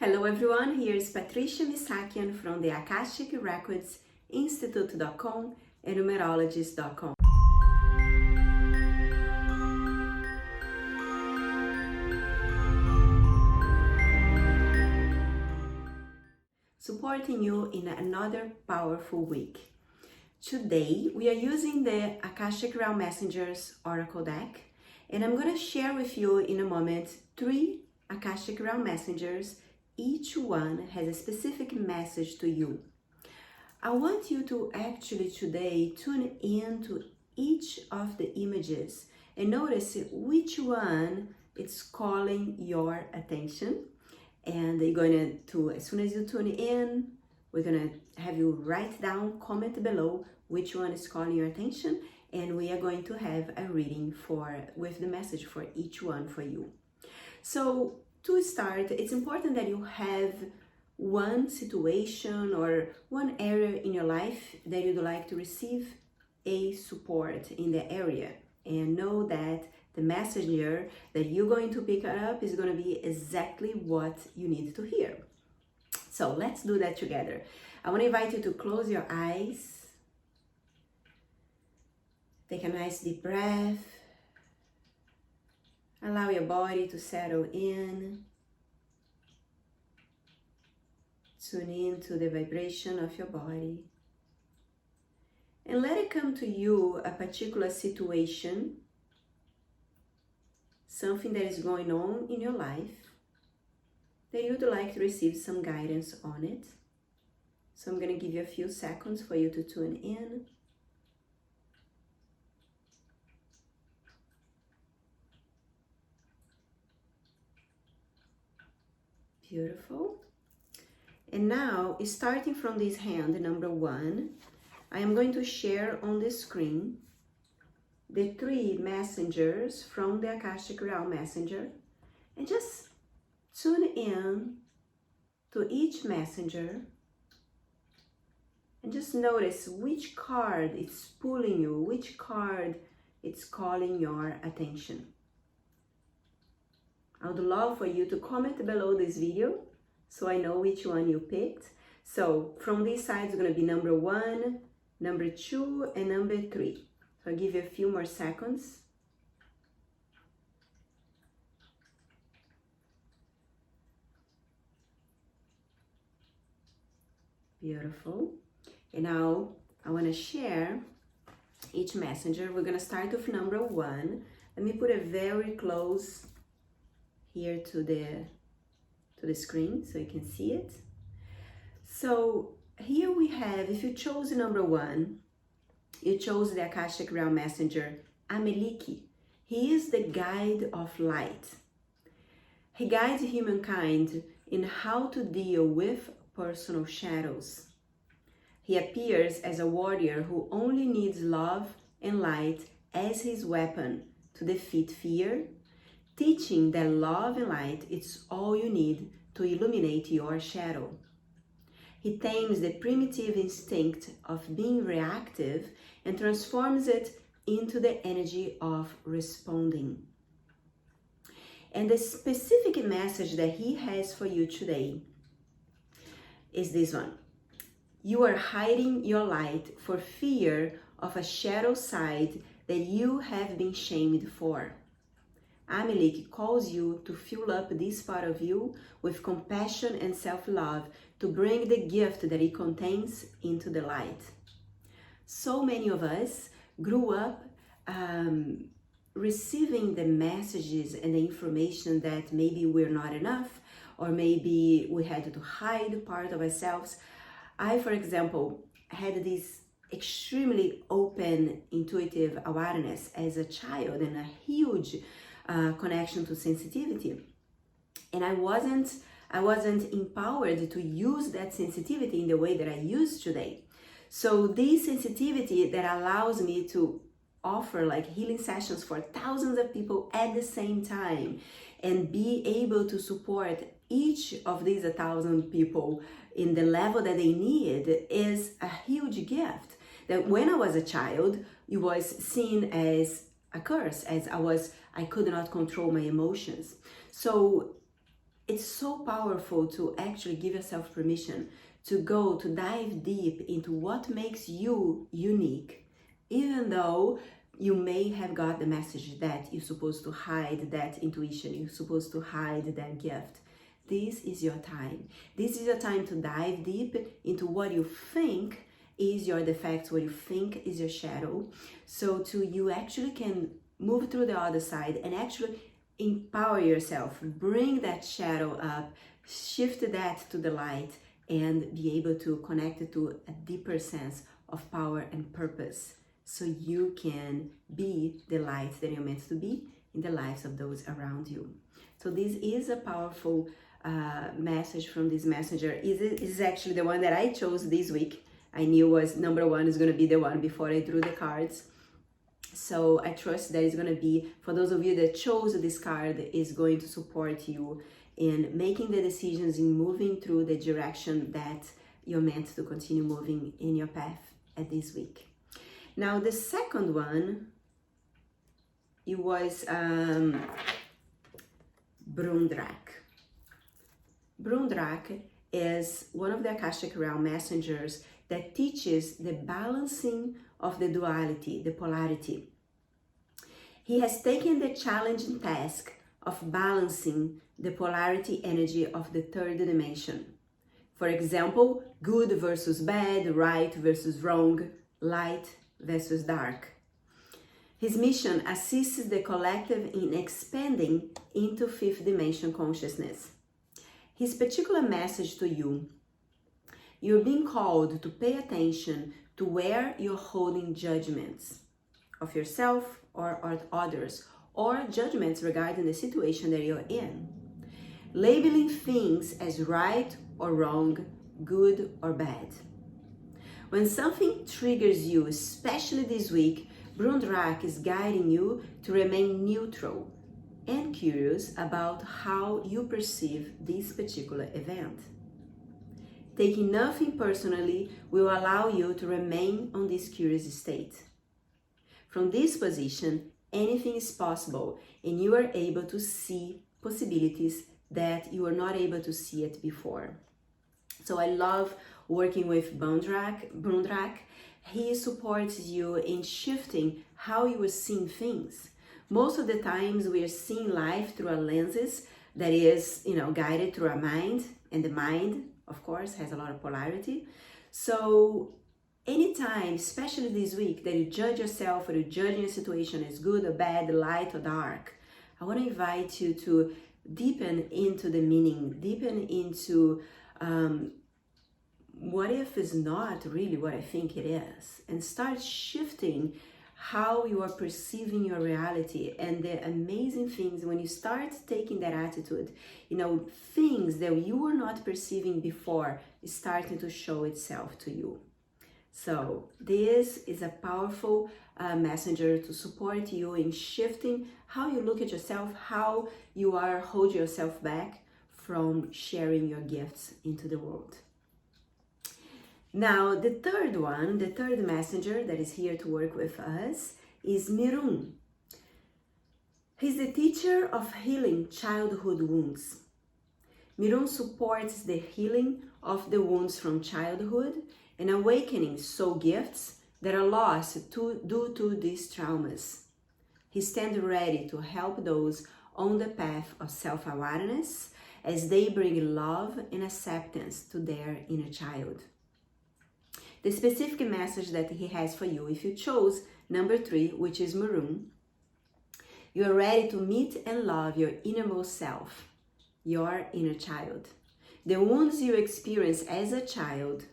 Hello everyone, here is Patricia Missakian from the Akashic Records Institute.com and numerologist.com. Supporting you in another powerful week. Today we are using the Akashic Realm Messengers Oracle deck, and I'm going to share with you in a moment 3 Akashic Realm Messengers. Each one has a specific message to you. I want you to actually today tune in to each of the images and notice which one is calling your attention. And you're going to, as soon as you tune in, we're going to have you write down, comment below which one is calling your attention, and we are going to have a reading with the message for each one for you. So to start, it's important that you have one situation or one area in your life that you'd like to receive a support in the area, and know that the messenger that you're going to pick up is going to be exactly what you need to hear. So let's do that together. I want to invite you to close your eyes. Take a nice deep breath. Allow your body to settle in. Tune in to the vibration of your body. And let it come to you a particular situation, something that is going on in your life that you'd like to receive some guidance on it. So I'm going to give you a few seconds for you to tune in. Beautiful. And now, starting from this hand, number 1, I am going to share on the screen the 3 messengers from the Akashic Realm Messenger, and just tune in to each messenger and just notice which card is pulling you, which card is calling your attention. I would love for you to comment below this video so I know which one you picked. So from this side, it's going to be number 1, number 2, and number 3. So I'll give you a few more seconds. Beautiful. And now I want to share each messenger. We're going to start with number 1. Let me put it very close here to the screen so you can see it. So here we have, if you chose number 1, you chose the Akashic Realm Messenger Ameliki. He is the guide of light. He guides humankind in how to deal with personal shadows. He appears as a warrior who only needs love and light as his weapon to defeat fear, teaching that love and light is all you need to illuminate your shadow. He tames the primitive instinct of being reactive and transforms it into the energy of responding. And the specific message that he has for you today is this one. You are hiding your light for fear of a shadow side that you have been shamed for. Amelik calls you to fill up this part of you with compassion and self-love to bring the gift that it contains into the light. So many of us grew up receiving the messages and the information that maybe we're not enough, or maybe we had to hide part of ourselves. I, for example, had this extremely open, intuitive awareness as a child and a huge connection to sensitivity, and I wasn't empowered to use that sensitivity in the way that I use today. So this sensitivity that allows me to offer like healing sessions for thousands of people at the same time and be able to support each of these 1,000 people in the level that they need is a huge gift that when I was a child, it was seen as a curse, as I could not control my emotions. So it's so powerful to actually give yourself permission to go to dive deep into what makes you unique, even though you may have got the message that you're supposed to hide that intuition, you're supposed to hide that gift. This is your time. This is your time to dive deep into what you think is your defects, what you think is your shadow, so you actually can move through the other side and actually empower yourself, bring that shadow up, shift that to the light, and be able to connect it to a deeper sense of power and purpose, so you can be the light that you're meant to be in the lives of those around you. So this is a powerful message from this messenger. It is actually the one that I chose this week. I knew was number one is going to be the one before I drew the cards. So I trust that it's going to be, for those of you that chose this card, is going to support you in making the decisions, in moving through the direction that you're meant to continue moving in your path at this week. Now the second one, it was Brundrak. Brundrak is one of the Akashic Realm Messengers that teaches the balancing of the duality, the polarity. He has taken the challenging task of balancing the polarity energy of the third dimension. For example, good versus bad, right versus wrong, light versus dark. His mission assists the collective in expanding into fifth dimension consciousness. His particular message to you: you're being called to pay attention to where you're holding judgments of yourself or others, or judgments regarding the situation that you're in. Labeling things as right or wrong, good or bad. When something triggers you, especially this week, Brundrak is guiding you to remain neutral and curious about how you perceive this particular event. Taking nothing personally will allow you to remain on this curious state. From this position, anything is possible, and you are able to see possibilities that you were not able to see it before. So I love working with Brundrak. He supports you in shifting how you are seeing things. Most of the times we are seeing life through our lenses that is, guided through our mind, and the mind, of course, has a lot of polarity. So anytime, especially this week, that you judge yourself or you judge your situation as good or bad, light or dark, I want to invite you to deepen into the meaning, deepen into what if is not really what I think it is, and start shifting how you are perceiving your reality. And the amazing things, when you start taking that attitude, things that you were not perceiving before is starting to show itself to you. So this is a powerful messenger to support you in shifting how you look at yourself, how you are holding yourself back from sharing your gifts into the world. Now, the third messenger that is here to work with us is Mirun. He's the teacher of healing childhood wounds. Mirun supports the healing of the wounds from childhood and awakening soul gifts that are lost due to these traumas. He stands ready to help those on the path of self-awareness as they bring love and acceptance to their inner child. The specific message that he has for you, if you chose number 3, which is Maroon, you are ready to meet and love your innermost self, your inner child. The wounds you experienced as a child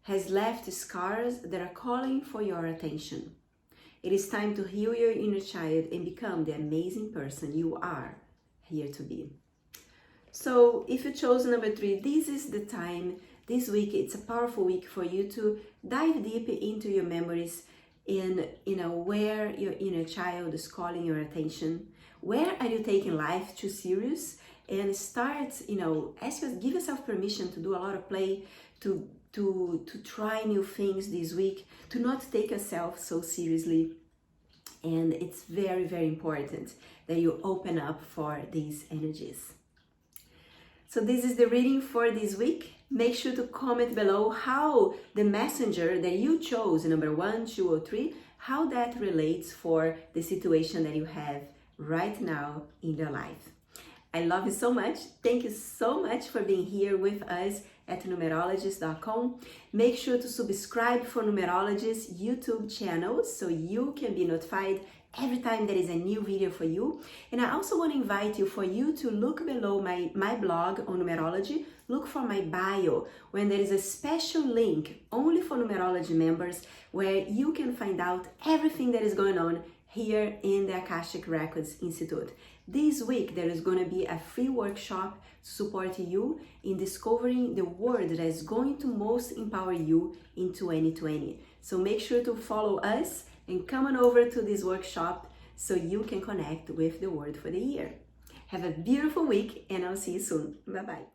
has left scars that are calling for your attention. It is time to heal your inner child and become the amazing person you are here to be. So if you chose number 3, this is the time. This week, it's a powerful week for you to dive deep into your memories in, where your inner child is calling your attention. Where are you taking life too serious? And start, give yourself permission to do a lot of play, to try new things this week, to not take yourself so seriously. And it's very, very important that you open up for these energies. So this is the reading for this week. Make sure to comment below how the messenger that you chose, number 1, 2, or 3, how that relates for the situation that you have right now in your life. I love you so much. Thank you so much for being here with us at numerologist.com. Make sure to subscribe for Numerologist YouTube channel so you can be notified every time there is a new video for you. And I also want to invite you for you to look below my blog on numerology. Look for my bio when there is a special link only for numerology members where you can find out everything that is going on here in the Akashic Records Institute. This week there is going to be a free workshop to support you in discovering the word that is going to most empower you in 2020. So make sure to follow us and come on over to this workshop so you can connect with the word for the year. Have a beautiful week and I'll see you soon. Bye-bye.